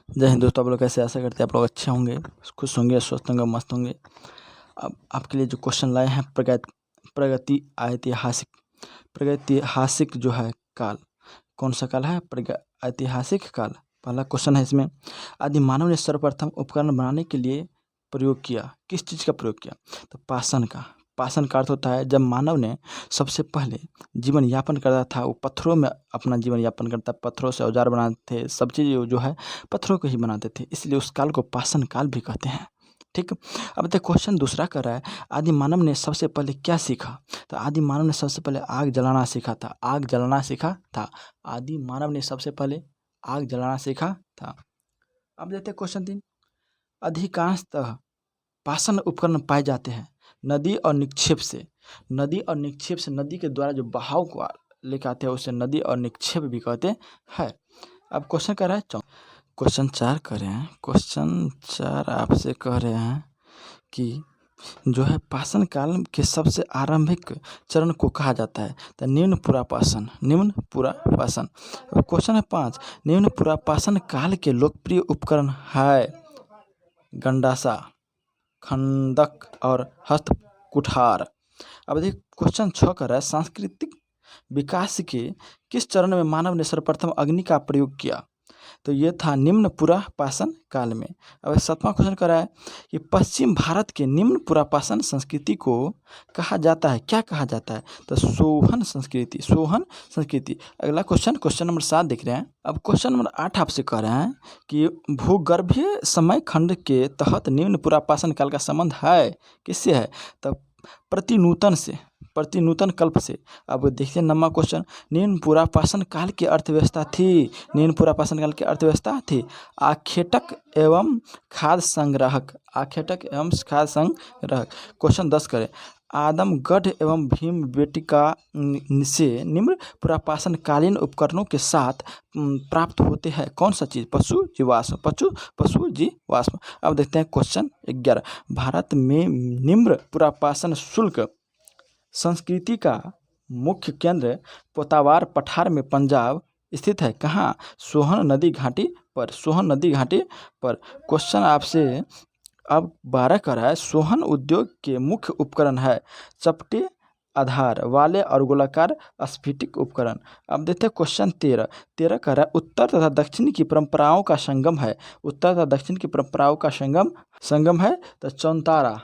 जय हिंद दोस्तों, आप लोग कैसे? आशा करते हैं आप लोग अच्छे होंगे, खुश होंगे, स्वस्थ होंगे, मस्त होंगे। अब आपके लिए जो क्वेश्चन लाए हैं, प्रगति ऐतिहासिक प्रगैतिहासिक जो है काल, कौन सा काल है? ऐतिहासिक काल। पहला क्वेश्चन है इसमें, आदि मानव ने सर्वप्रथम उपकरण बनाने के लिए प्रयोग किया, किस चीज़ का प्रयोग किया? तो पाषाण का। पाषाण का अर्थ होता है जब मानव ने सबसे पहले जीवन यापन करता था, वो पत्थरों में अपना जीवन यापन करता, पत्थरों से औजार बनाते थे, सब चीज़ जो है पत्थरों को ही बनाते थे, इसलिए उस काल को पाषाण काल भी कहते हैं। ठीक। अब देखिए क्वेश्चन दूसरा कर रहा है, आदि मानव ने सबसे पहले क्या सीखा? तो आदि मानव ने सबसे पहले आग जलाना सीखा था। आग जलाना सीखा था। आदि मानव ने सबसे पहले आग जलाना सीखा था। अब देखते हैं क्वेश्चन 3, अधिकांशतः पाषाण उपकरण पाए जाते हैं नदी और निक्षेप से। नदी और निक्षेप से, नदी के द्वारा जो बहाव को लेकर आते हैं उसे नदी और निक्षेप भी कहते हैं। अब क्वेश्चन कर रहा है क्वेश्चन 4 कर रहे हैं। क्वेश्चन 4 आपसे कह रहे हैं कि जो है पाषाण काल के सबसे आरंभिक चरण को कहा जाता है। तो निम्न पुरापाषाण। क्वेश्चन है 5, निम्न पुरापाषाण काल के लोकप्रिय उपकरण है गंडासा, खंडक और हस्त कुठार। अब देखिए क्वेश्चन 6 कर रहा है, सांस्कृतिक विकास के किस चरण में मानव ने सर्वप्रथम अग्नि का प्रयोग किया? तो ये था निम्न पुरापाषाण काल में। अब 7वां क्वेश्चन कर रहा है कि पश्चिम भारत के निम्न पुरापाषाण संस्कृति को कहा जाता है, क्या कहा जाता है? तो सोहन संस्कृति। अगला क्वेश्चन नंबर 7 देख रहे हैं। अब क्वेश्चन नंबर 8 आपसे कह रहे हैं कि भूगर्भीय समय खंड के तहत निम्न पुरापाषाण काल का संबंध है, किससे है? तो प्रतिनूतन कल्प से। अब देखिए 9वां क्वेश्चन, निम्न पुरापाषाण काल की अर्थव्यवस्था थी आखेटक एवं खाद्य संग्राहक। क्वेश्चन 10 करें, आदमगढ़ एवं भीमबेटका से निम्न पुरापाषाण कालीन उपकरणों के साथ प्राप्त होते हैं कौन सा चीज़? पशु जीवाश्म। अब देखते हैं क्वेश्चन 11, भारत में निम्न पुरापाषाण शुल्क संस्कृति का मुख्य केंद्र पोतावार पठार में पंजाब स्थित है। कहाँ? सोहन नदी घाटी पर। क्वेश्चन आपसे अब 12 का रहा है, सोहन उद्योग के मुख्य उपकरण है चपटे आधार वाले और गोलाकार स्फटिक उपकरण। अब देखते हैं क्वेश्चन 13 का रहा है, उत्तर तथा दक्षिण की परंपराओं का संगम है। तो चौनतारा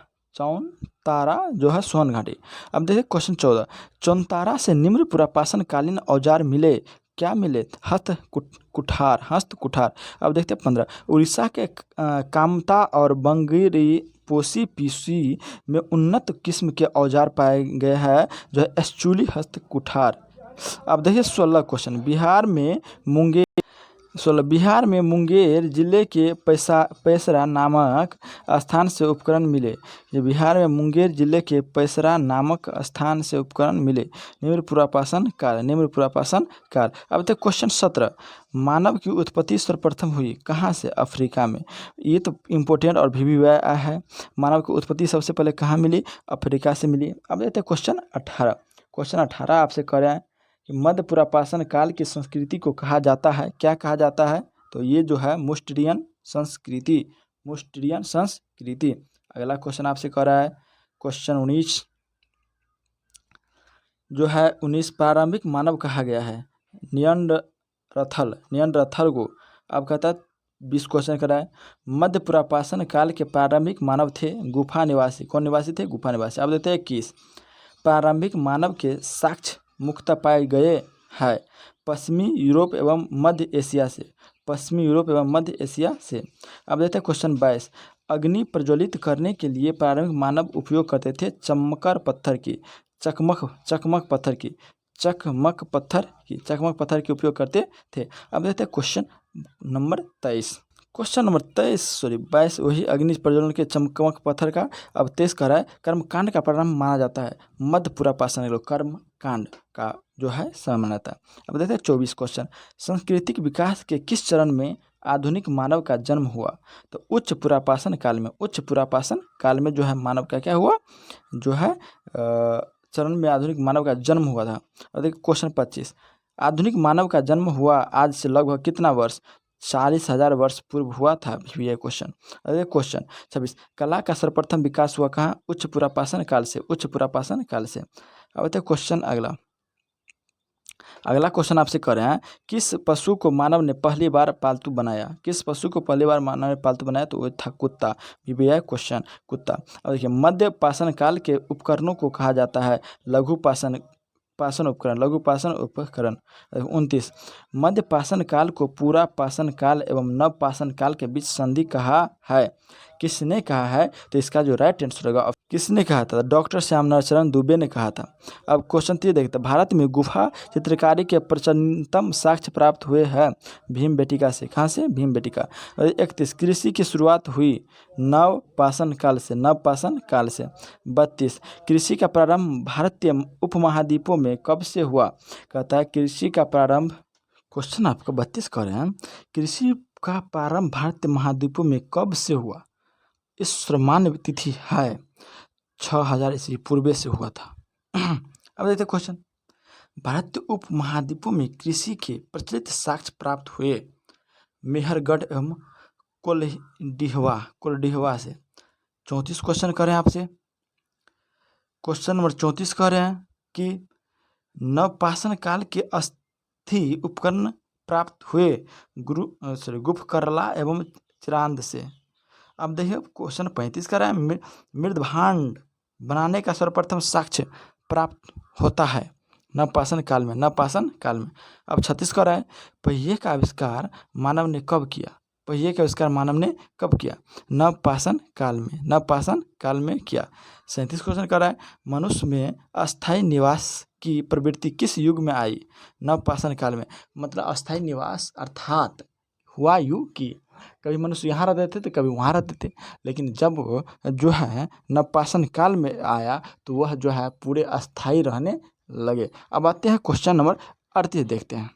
जो है सोहन घाटी। अब देखिए क्वेश्चन 14, चौनतारा से निम्न पुरापाषाण कालीन औजार मिले, क्या मिले? हस्त कुठार। अब देखते हैं 15, उड़ीसा के कामता और बंगीरी पोसी पीसी में उन्नत किस्म के औजार पाए गए हैं जो है एस्चुली हस्त कुठार। अब देखिए 16 क्वेश्चन, बिहार में मुंगेर जिले के पैसरा नामक स्थान से उपकरण मिले। ये बिहार में मुंगेर जिले के पैसरा नामक स्थान से उपकरण मिले। निम्न पुरापाषाण काल। अब तक क्वेश्चन 17, मानव की उत्पत्ति सर्वप्रथम हुई कहाँ से? अफ्रीका में। ये तो इम्पोर्टेंट और भी है। मानव की उत्पत्ति सबसे पहले कहाँ मिली? अफ्रीका से मिली। अब देखते हैं क्वेश्चन 18 आपसे कह रहे हैं कि मध्य पुरापाषाण काल की संस्कृति को कहा जाता है, क्या कहा जाता है? तो ये जो है मुस्ट्रियन संस्कृति। अगला क्वेश्चन आपसे कह रहा है क्वेश्चन 19 जो है 19, प्रारंभिक मानव कहा गया है नियंडरथल को। अब कहता है 20 क्वेश्चन कर रहा है, मध्य पुरापाषाण काल के प्रारंभिक मानव थे गुफा निवासी। कौन निवासी थे? गुफा निवासी। अब देते हैं 21, प्रारंभिक मानव के साक्ष्य मुख्यतः पाए गए हैं पश्चिमी यूरोप एवं मध्य एशिया से। अब देखते हैं क्वेश्चन 22, अग्नि प्रज्वलित करने के लिए प्रारंभिक मानव उपयोग करते थे चकमक पत्थर की उपयोग करते थे। अब देखते हैं क्वेश्चन नंबर 22, वही अग्नि प्रज्वलन के चकमक पत्थर का। अब 23 कह रहा है, कर्मकांड का प्रारंभ माना जाता है मध्य पुरापाषाण कर्मकांड का जो है समय माना जाता है। अब देखते हैं 24 क्वेश्चन, सांस्कृतिक विकास के किस चरण में आधुनिक मानव का जन्म हुआ? तो उच्च पुरापाषाण काल में जो है मानव का क्या हुआ? जो है चरण में आधुनिक मानव का जन्म हुआ था। और देखिए क्वेश्चन 25, आधुनिक मानव का जन्म हुआ आज से लगभग कितना वर्ष? 40,000 वर्ष पूर्व हुआ था भी ये क्वेश्चन। अगले क्वेश्चन 26, कला का सर्वप्रथम विकास हुआ कहाँ? उच्च पुरापाषाण काल से। उच्च पुरापाषाण काल से। अब क्वेश्चन अगला क्वेश्चन आपसे कर रहे हैं, किस पशु को मानव ने पहली बार पालतू बनाया? किस पशु को पहली बार मानव ने पालतू बनाया? तो वो था कुत्ता। भी है क्वेश्चन कुत्ता। और देखिए, मध्य पाषाण काल के उपकरणों को कहा जाता है लघु पाषाण उपकरण। लघु पाषाण उपकरण। 29, मध्य पाषाण काल को पूरा पाषाण काल एवं नव पाषाण काल के बीच संधि कहा है। किसने कहा है? तो इसका जो राइट आंसर होगा, किसने कहा था? डॉक्टर श्यामचरण दुबे ने कहा था। अब क्वेश्चन 3 देखते हैं, भारत में गुफा चित्रकारी के प्राचीनतम साक्ष्य प्राप्त हुए हैं भीमबेटिका से। कहाँ से? भीमबेटिका। 31, कृषि की शुरुआत हुई नव पाषाण काल से। नव पाषाण काल से। 32, कृषि का प्रारंभ भारतीय उपमहाद्वीपों में कब से हुआ? कहता है कृषि का प्रारंभ, क्वेश्चन आपको 32 कर रहे हैं, कृषि का प्रारंभ भारतीय महाद्वीपों में कब से हुआ? इस सामान्य तिथि है 6000 ईस्वी पूर्व से हुआ था। अब देखते क्वेश्चन, भारतीय उपमहाद्वीपों में कृषि के प्रचलित साक्ष्य प्राप्त हुए मेहरगढ़ एवं कोल्डिहवा से। 34 क्वेश्चन करें आपसे। क्वेश्चन नंबर 34 कह रहे हैं कि नवपाषाण काल के अस्थि उपकरण प्राप्त हुए गुफकरला एवं चिरांद से। अब देखिए क्वेश्चन 35 का रहा है, मृदभांड बनाने का सर्वप्रथम साक्ष्य प्राप्त होता है नवपाषाण काल में। नवपाषाण काल में। अब 36 का रहा है, पहिए का आविष्कार मानव ने कब किया? पहिए का आविष्कार मानव ने कब किया? नवपाषाण काल में। नवपाषाण काल में किया। 37 क्वेश्चन कर रहा है, मनुष्य में अस्थायी निवास की प्रवृत्ति किस युग में आई? नवपाषाण काल में। मतलब अस्थायी निवास अर्थात हुआ यूँ कि कभी मनुष्य यहाँ रहते थे तो कभी वहाँ रहते थे, लेकिन जब जो है नवपाषाण काल में आया तो वह जो है पूरे अस्थायी रहने लगे। अब आते हैं क्वेश्चन नंबर 38 देखते हैं।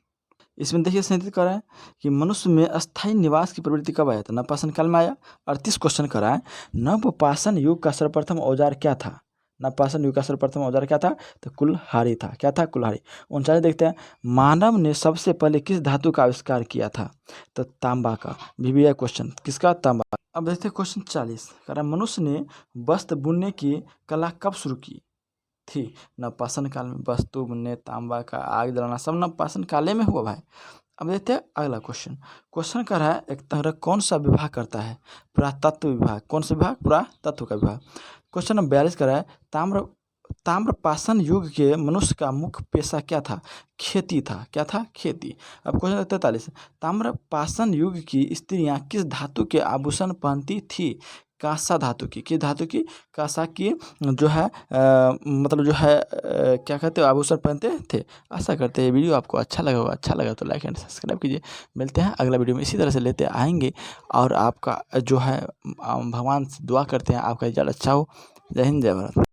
इसमें देखिए संकेत कर रहा है कि मनुष्य में अस्थायी निवास की प्रवृत्ति कब आया था? नवपाषाण काल में आया। 38 क्वेश्चन कर रहा है, नवपाषाण युग का सर्वप्रथम औजार क्या था? नवपाषाण युग का सर्वप्रथम औजार क्या था? तो कुल्हाड़ी था। क्या था? कुल्हाड़ी। 39 देखते हैं, मानव ने सबसे पहले किस धातु का आविष्कार किया था? तो तांबा का। भी है क्वेश्चन, किसका? तांबा। अब देखते हैं क्वेश्चन 40 कह रहा है, मनुष्य ने वस्त्र बुनने की कला कब शुरू की थी? नवपाषाण काल में। वस्तु बुनने, तांबा का, आग जलाना सब नवपाषाण काले में हुआ भाई। अब देखते हैं अगला क्वेश्चन। क्वेश्चन कर रहा है, एक तरह कौन सा विभाग करता है? पुरातत्व विभाग। कौन सा विभाग? पुरातत्व का विभाग। क्वेश्चन नंबर 42 कर रहा है, ताम्रपाषाण युग के मनुष्य का मुख्य पेशा क्या था? खेती था। क्या था? खेती। अब क्वेश्चन 43, ताम्रपाषाण युग की स्त्रियां किस धातु के आभूषण पहनती थी? कांसा धातु की। किस धातु की? कांसा की जो है मतलब जो है क्या कहते हैं, आभूषण पहनते थे। आशा करते हैं वीडियो आपको अच्छा लगा होगा। अच्छा लगा तो लाइक एंड सब्सक्राइब कीजिए। मिलते हैं अगला वीडियो में, इसी तरह से लेते आएंगे और आपका जो है भगवान से दुआ करते हैं आपका रिजल्ट अच्छा हो। जय हिंद, जय भारत।